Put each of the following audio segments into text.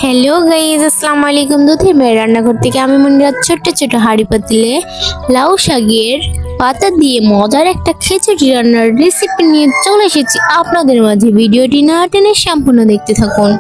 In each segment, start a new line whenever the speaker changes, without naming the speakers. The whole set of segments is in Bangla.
হ্যালো গাইজ, আসসালামু আলাইকুম। দুধের মেয়ের রান্নাঘর থেকে আমি মুনিরাত ছোট্ট ছোট হাঁড়ি পাতিলে লাউ শাকের পাতা দিয়ে মজার একটা খিচুড়ি রান্নার রেসিপি নিয়ে চলে এসেছি আপনাদের মাঝে। ভিডিওটি না টেনে সম্পূর্ণ দেখতে থাকুন।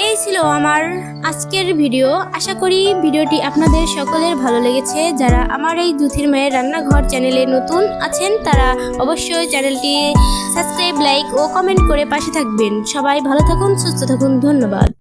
এই ছিল আমার আজকের ভিডিও। আশা করি ভিডিওটি আপনাদের সকলের ভালো লেগেছে। যারা আমার এই দুধের মায়ের রান্নাঘর চ্যানেলে নতুন আছেন তারা অবশ্যই চ্যানেলটি সাবস্ক্রাইব, লাইক ও কমেন্ট করে পাশে থাকবেন। সবাই ভালো থাকুন, সুস্থ থাকুন। ধন্যবাদ।